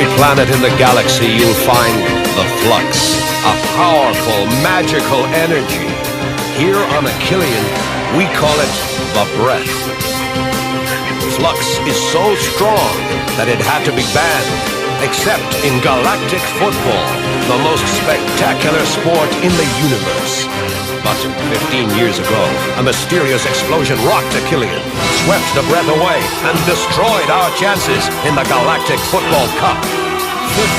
every planet in the galaxy you'll find the flux, a powerful, magical energy. Here on Achillean, we call it the breath. Flux is so strong that it had to be banned, except in galactic football, the most spectacular sport in the universe. But 15 years ago, a mysterious explosion rocked Achillean, swept the breath away, and destroyed our chances in the Galactic Football Cup.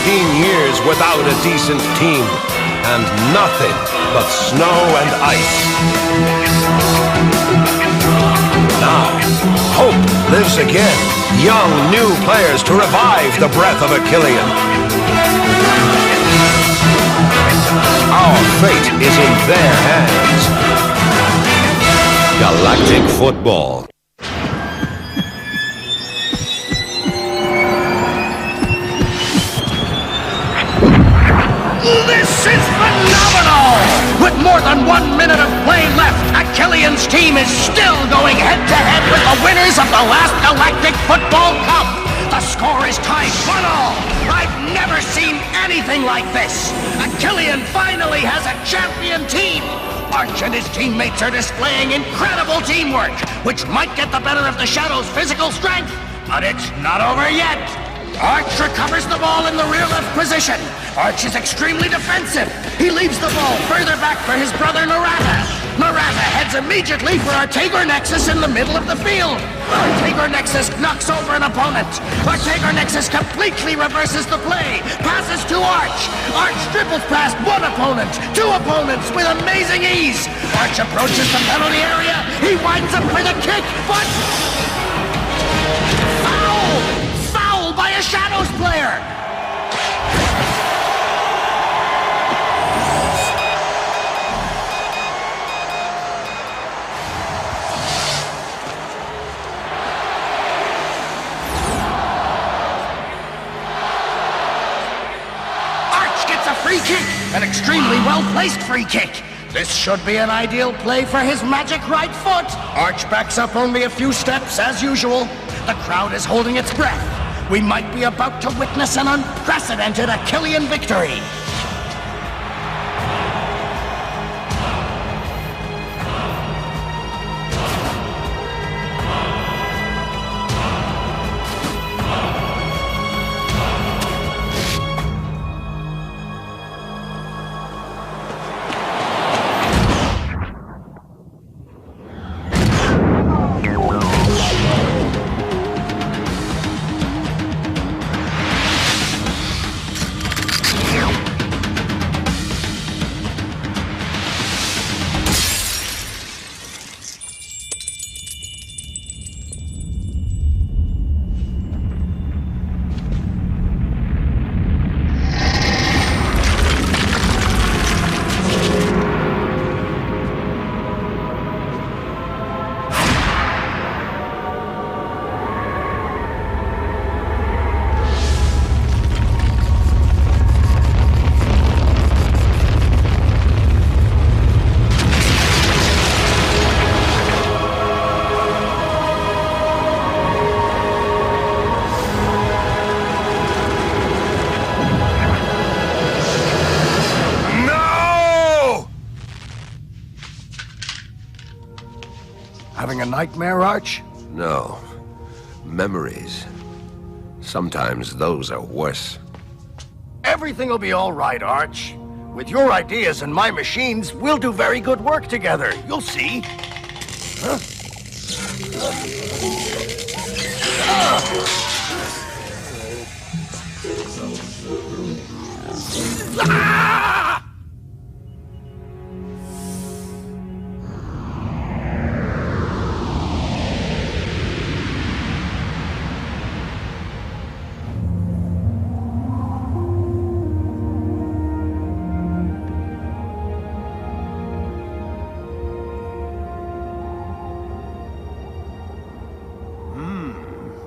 15 years without a decent team, and nothing but snow and ice. Now, hope lives again. Young, new players to revive the breath of Achillean. Our fate is in their hands. Galactic Football. This is phenomenal! With more than 1 minute of play left, Achillean's team is still going head-to-head with the winners of the last Galactic Football Cup. The score is tied 1-1. I've never seen anything like this. Achillean finally has a champion team. Arch and his teammates are displaying incredible teamwork, which might get the better of the Shadow's physical strength, but it's not over yet. Arch recovers the ball in the rear left position. Arch is extremely defensive. He leaves the ball further back for his brother Narata. Narata heads immediately for Artager Nexus in the middle of the field. Artager Nexus knocks over an opponent. Artager Nexus completely reverses the play. Passes to Arch. Arch dribbles past one opponent, two opponents with amazing ease. Arch approaches the penalty area. He winds up with a kick, but... Foul by a Shadows player! Free kick! An extremely well-placed free kick. This should be an ideal play for his magic right foot. Arch backs up only a few steps, as usual. The crowd is holding its breath. We might be about to witness an unprecedented Achillean victory. Having a nightmare, Arch? No. Memories. Sometimes those are worse. Everything will be all right, Arch. With your ideas and my machines, we'll do very good work together. You'll see. Huh? Ah!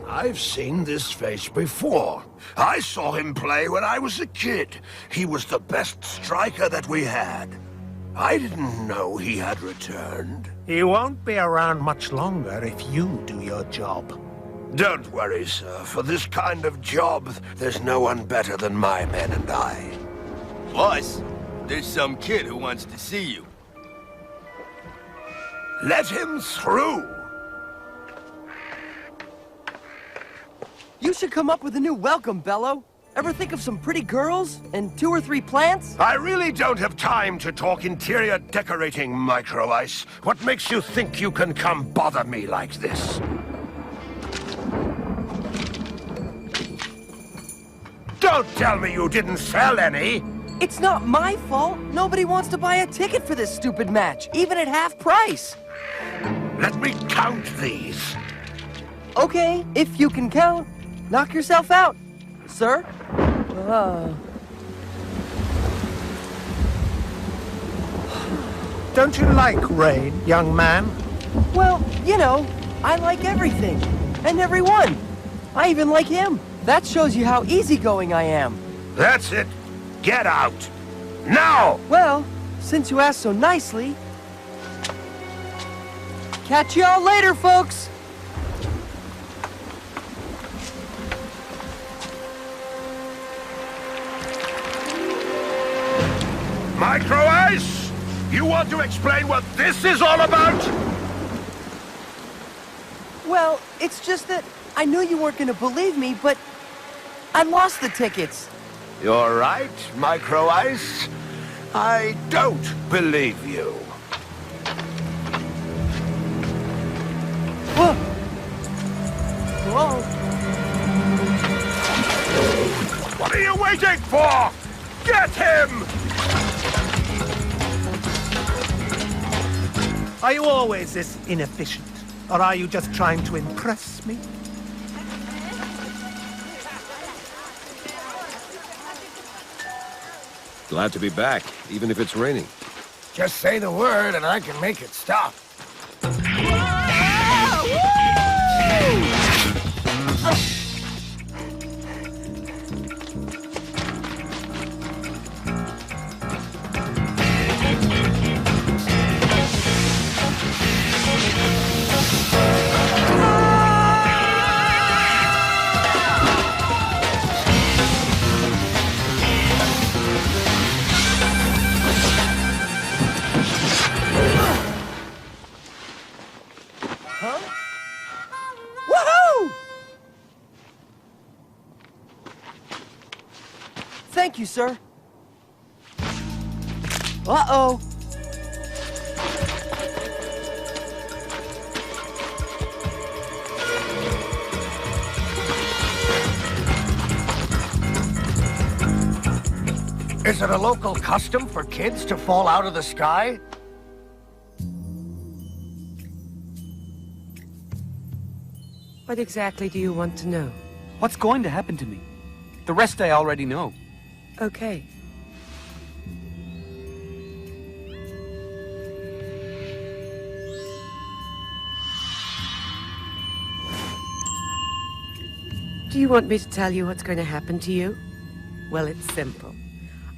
I've seen this face before. I saw him play when I was a kid. He was the best striker that we had. I didn't know he had returned. He won't be around much longer if you do your job. Don't worry, sir. For this kind of job, there's no one better than my men and I. Plus, there's some kid who wants to see you. Let him through! You should come up with a new welcome, Bello. Ever think of some pretty girls and 2 or 3 plants? I really don't have time to talk interior decorating, Micro Ice. What makes you think you can come bother me like this? Don't tell me you didn't sell any! It's not my fault. Nobody wants to buy a ticket for this stupid match, even at half price. Let me count these. Okay, if you can count. Knock yourself out, sir. Don't you like rain, young man? Well, you know, I like everything. And everyone. I even like him. That shows you how easygoing I am. That's it. Get out. Now! Well, since you asked so nicely... Catch y'all later, folks! Micro Ice! You want to explain what this is all about? Well, it's just that I knew you weren't gonna believe me, but I lost the tickets. You're right, Micro Ice. I don't believe you. Whoa! Whoa! What are you waiting for? Get him! Are you always this inefficient? Or are you just trying to impress me? Glad to be back, even if it's raining. Just say the word and I can make it stop. Woohoo! Thank you, sir. Uh-oh. Is it a local custom for kids to fall out of the sky? What exactly do you want to know? What's going to happen to me? The rest I already know. Okay. Do you want me to tell you what's going to happen to you? Well, it's simple.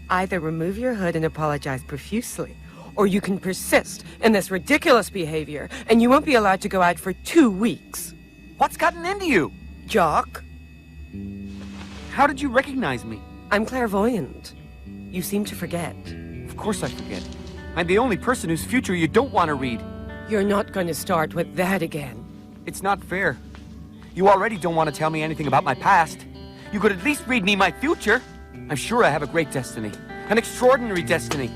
Either remove your hood and apologize profusely, or you can persist in this ridiculous behavior, and you won't be allowed to go out for 2 weeks. What's gotten into you? Jock, How did you recognize me? I'm clairvoyant. You seem to forget. Of course I forget. I'm the only person whose future you don't want to read. You're not going to start with that again. It's not fair. You already don't want to tell me anything about my past. You could at least read me my future. I'm sure I have a great destiny. An extraordinary destiny.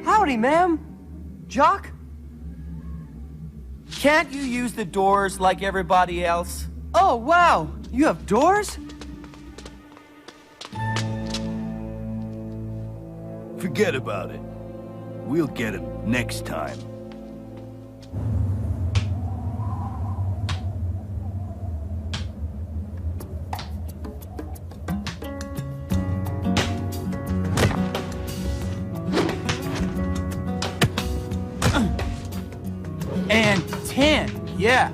Howdy, ma'am. Jock? Can't you use the doors like everybody else? Oh, wow. You have doors? Forget about it. We'll get him next time. And 10, yeah.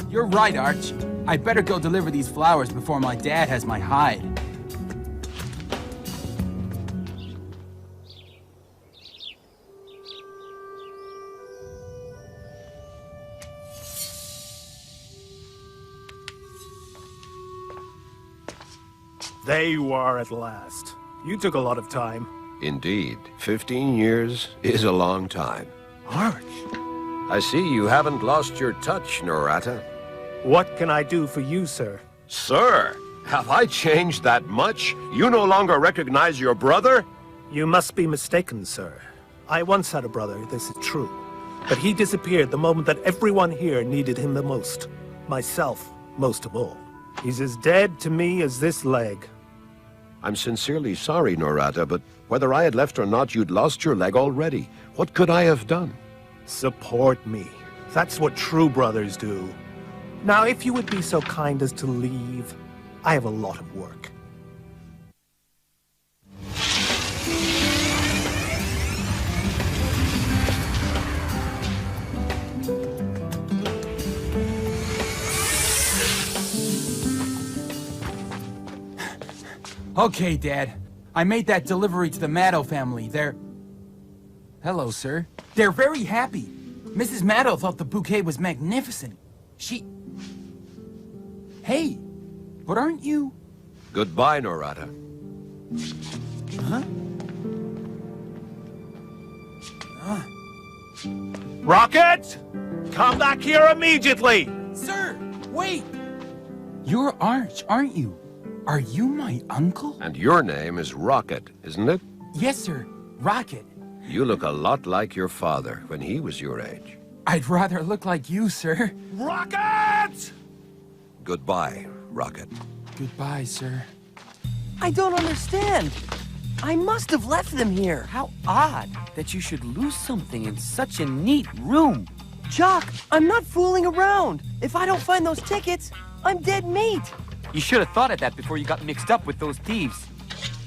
You're right, Arch. I'd better go deliver these flowers before my dad has my hide. There you are at last. You took a lot of time. Indeed, 15 years is a long time. Arch, I see you haven't lost your touch, Norata. what can I do for you, sir? Sir, have I changed that much? You no longer recognize your brother? You must be mistaken, sir. I once had a brother, this is true. But he disappeared the moment that everyone here needed him the most. Myself, most of all. He's as dead to me as this leg. I'm sincerely sorry, Norata, but whether I had left or not, you'd lost your leg already. What could I have done? Support me. That's what true brothers do. Now, if you would be so kind as to leave, I have a lot of work. Okay, Dad. I made that delivery to the Maddow family. They're... Hello, sir. They're very happy. Mrs. Maddow thought the bouquet was magnificent. She... Hey, but aren't you... Goodbye, Norata. Rocket! Come back here immediately! Sir, wait! You're Arch, aren't you? Are you my uncle? And your name is Rocket, isn't it? Yes, sir. Rocket. You look a lot like your father when he was your age. I'd rather look like you, sir. Rocket! Goodbye, Rocket. Goodbye, sir. I don't understand. I must have left them here. How odd that you should lose something in such a neat room. Jock, I'm not fooling around. If I don't find those tickets, I'm dead meat. You should have thought of that before you got mixed up with those thieves.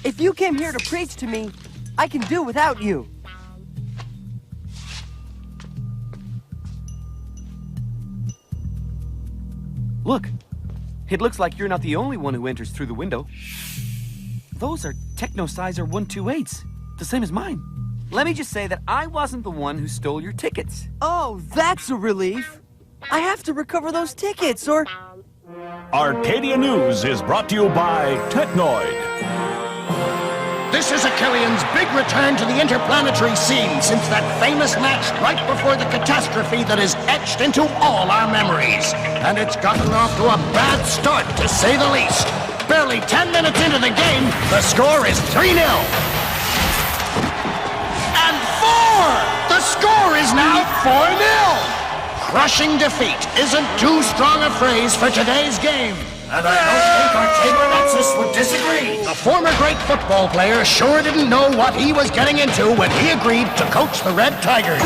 If you came here to preach to me, I can do without you. Look, it looks like you're not the only one who enters through the window. Those are Technosizer 128s, the same as mine. Let me just say that I wasn't the one who stole your tickets. Oh, that's a relief. I have to recover those tickets, or... Arcadia News is brought to you by Technoid. This is Achillean's big return to the interplanetary scene since that famous match right before the catastrophe that is etched into all our memories. And it's gotten off to a bad start, to say the least. Barely 10 minutes into the game, the score is 3-0. And 4! The score is now 4-0! Crushing defeat isn't too strong a phrase for today's game. And I don't think our Taborexis would disagree. The former great football player sure didn't know what he was getting into when he agreed to coach the Red Tigers.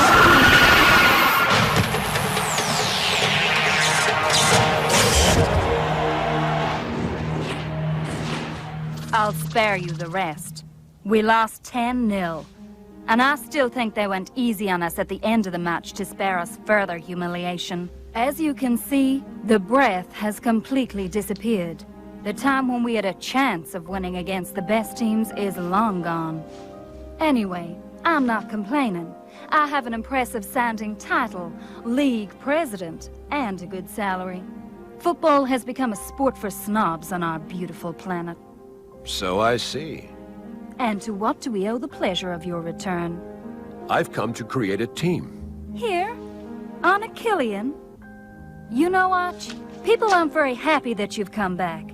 I'll spare you the rest. We lost 10-0. And I still think they went easy on us at the end of the match to spare us further humiliation. As you can see, the breath has completely disappeared. The time when we had a chance of winning against the best teams is long gone. Anyway, I'm not complaining. I have an impressive sounding title, league president, and a good salary. Football has become a sport for snobs on our beautiful planet. So I see. And to what do we owe the pleasure of your return? I've come to create a team. Here? On Achillean? You know, Arch, people aren't very happy that you've come back.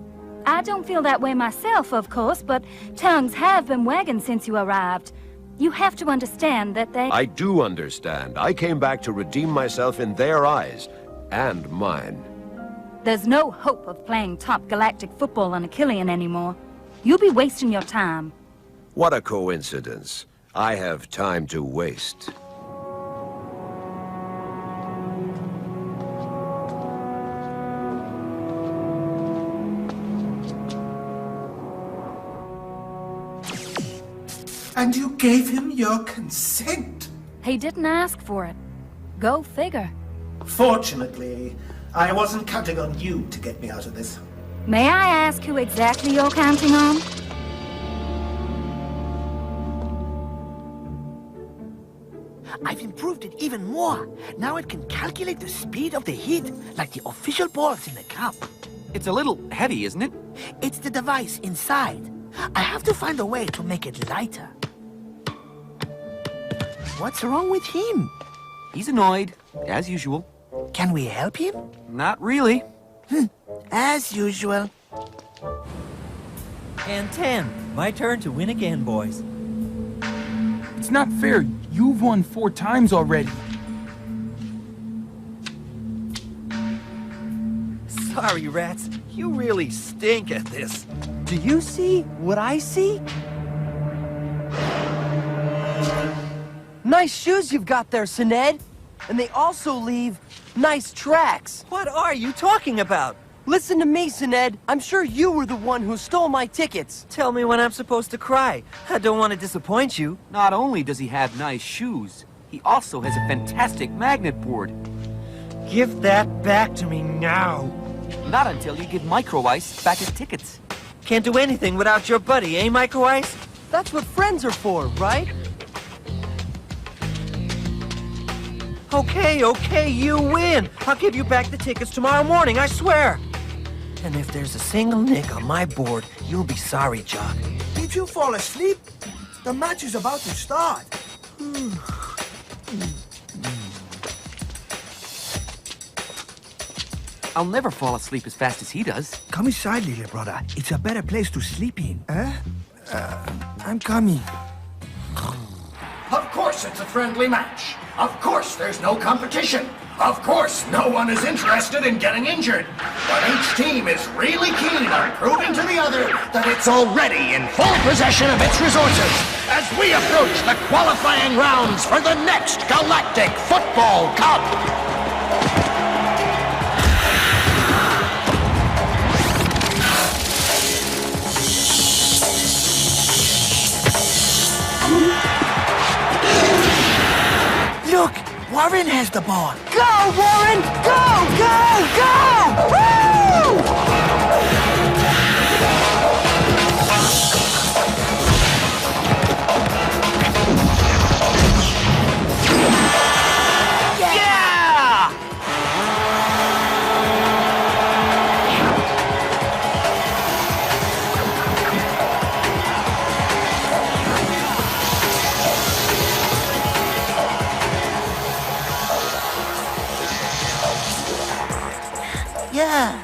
I don't feel that way myself, of course, but tongues have been wagging since you arrived. You have to understand that they... I do understand. I came back to redeem myself in their eyes, and mine. There's no hope of playing top galactic football on Achillean anymore. You'll be wasting your time. What a coincidence. I have time to waste. And you gave him your consent? He didn't ask for it. Go figure. Fortunately, I wasn't counting on you to get me out of this. May I ask who exactly you're counting on? I've improved it even more. Now it can calculate the speed of the hit, like the official balls in the cup. It's a little heavy, isn't it? It's the device inside. I have to find a way to make it lighter. What's wrong with him? He's annoyed, as usual. Can we help him? Not really. As usual. And 10. My turn to win again, boys. It's not fair. You've won 4 times already. Sorry, rats. You really stink at this. Do you see what I see? Nice shoes you've got there, Sined. And they also leave nice tracks. What are you talking about? Listen to me, Sined. I'm sure you were the one who stole my tickets. Tell me when I'm supposed to cry. I don't want to disappoint you. Not only does he have nice shoes, he also has a fantastic magnet board. Give that back to me now. Not until you give Micro Ice back his tickets. Can't do anything without your buddy, eh, Micro Ice? That's what friends are for, right? Okay, you win. I'll give you back the tickets tomorrow morning, I swear. And if there's a single nick on my board, you'll be sorry, Jock. Did you fall asleep? The match is about to start. I'll never fall asleep as fast as he does. Come inside, little brother. It's a better place to sleep in. I'm coming. Of course it's a friendly match. Of course there's no competition. Of course no one is interested in getting injured. But each team is really keen on proving to the other that it's already in full possession of its resources as we approach the qualifying rounds for the next Galactic Football Cup. Look! Warren has the ball. Go, Warren! Go! Woo! Yeah.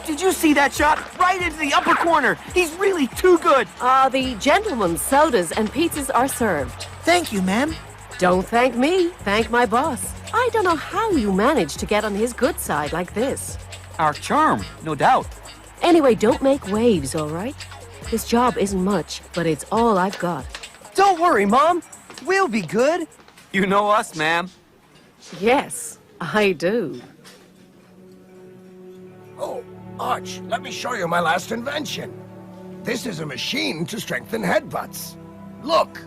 Did you see that shot? Right into the upper corner. He's really too good. The gentlemen's sodas and pizzas are served. Thank you, ma'am. Don't thank me, thank my boss. I don't know how you managed to get on his good side like this. Our charm, no doubt. Anyway, don't make waves, all right? This job isn't much, but it's all I've got. Don't worry, Mom. We'll be good. You know us, ma'am. Yes, I do. Oh, Arch, let me show you my last invention. This is a machine to strengthen headbutts. Look.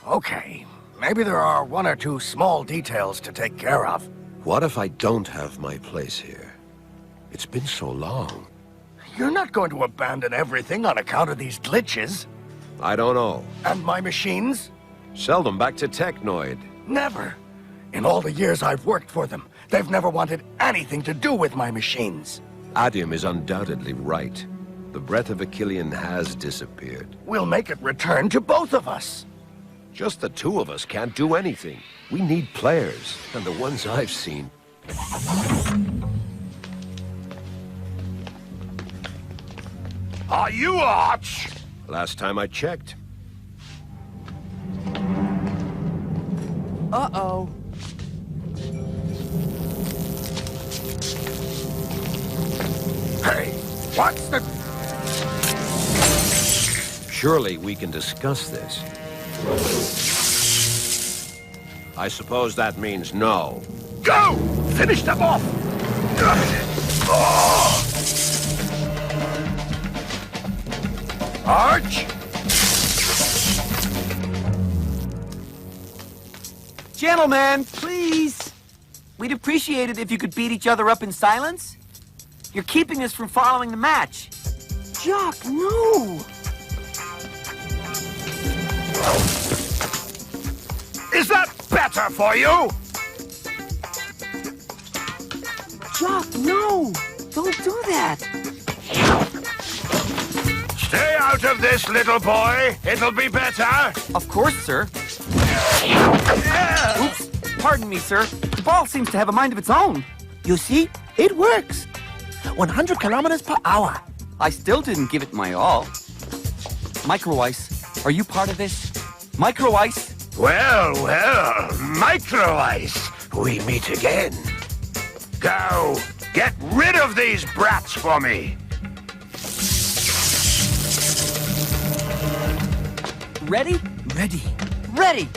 Okay, maybe there are 1 or 2 small details to take care of. What if I don't have my place here? It's been so long. You're not going to abandon everything on account of these glitches. I don't know. And my machines? Sell them back to Technoid. Never. In all the years I've worked for them, they've never wanted anything to do with my machines. Adium is undoubtedly right. The breath of Achillean has disappeared. We'll make it return to both of us. Just the 2 of us can't do anything. We need players, and the ones I've seen. Are you Arch? Last time I checked. Uh-oh. Hey, what's the... Surely we can discuss this. I suppose that means no. Go! Finish them off! Arch? Gentlemen, please. We'd appreciate it if you could beat each other up in silence. You're keeping us from following the match. Jock, no! Is that better for you? Jock, no! Don't do that! Stay out of this, little boy. It'll be better. Of course, sir. Oops. Pardon me, sir. The ball seems to have a mind of its own. You see? It works. 100 kilometers per hour. I still didn't give it my all. Micro Ice, are you part of this? Micro Ice? Well, Micro Ice, we meet again. Go, get rid of these brats for me. Ready? Ready. Ready!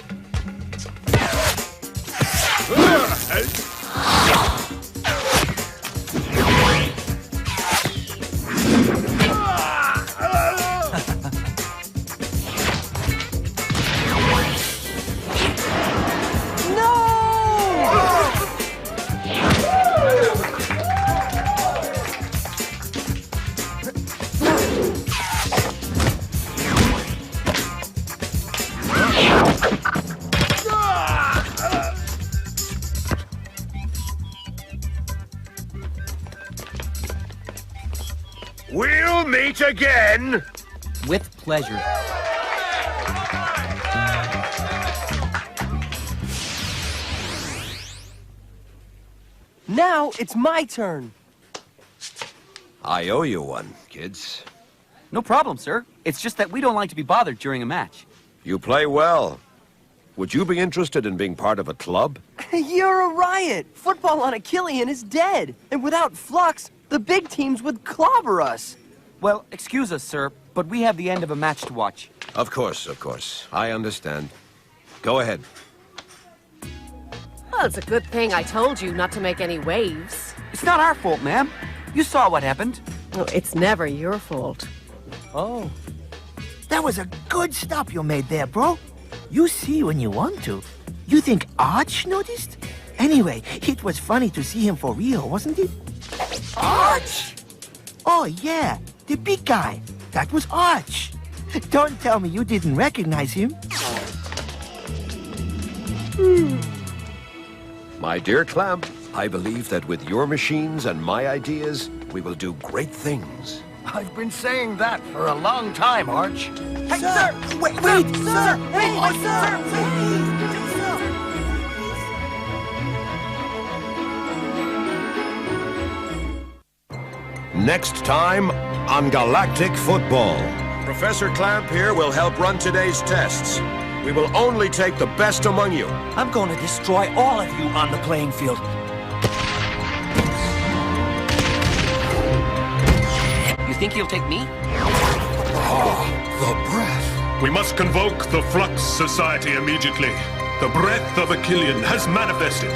We'll meet again. With pleasure. Now it's my turn. I owe you one, kids. No problem, sir. It's just that we don't like to be bothered during a match. You play well. Would you be interested in being part of a club? You're a riot! Football on Achillean is dead! And without Flux, the big teams would clobber us! Well, excuse us, sir, but we have the end of a match to watch. Of course, of course. I understand. Go ahead. Well, it's a good thing I told you not to make any waves. It's not our fault, ma'am. You saw what happened. Oh, it's never your fault. Oh. That was a good stop you made there, bro. You see when you want to. You think Arch noticed? Anyway, it was funny to see him for real, wasn't it? Arch! Oh, yeah. The big guy. That was Arch. Don't tell me you didn't recognize him. My dear Clamp, I believe that with your machines and my ideas, we will do great things. I've been saying that for a long time, Arch. Hey, sir! Wait, sir! Wait, sir! Next time on Galactic Football. Professor Clamp here will help run today's tests. We will only take the best among you. I'm going to destroy all of you on the playing field. You think he'll take me? The breath. We must convoke the Flux Society immediately. The breath of Achillean has manifested.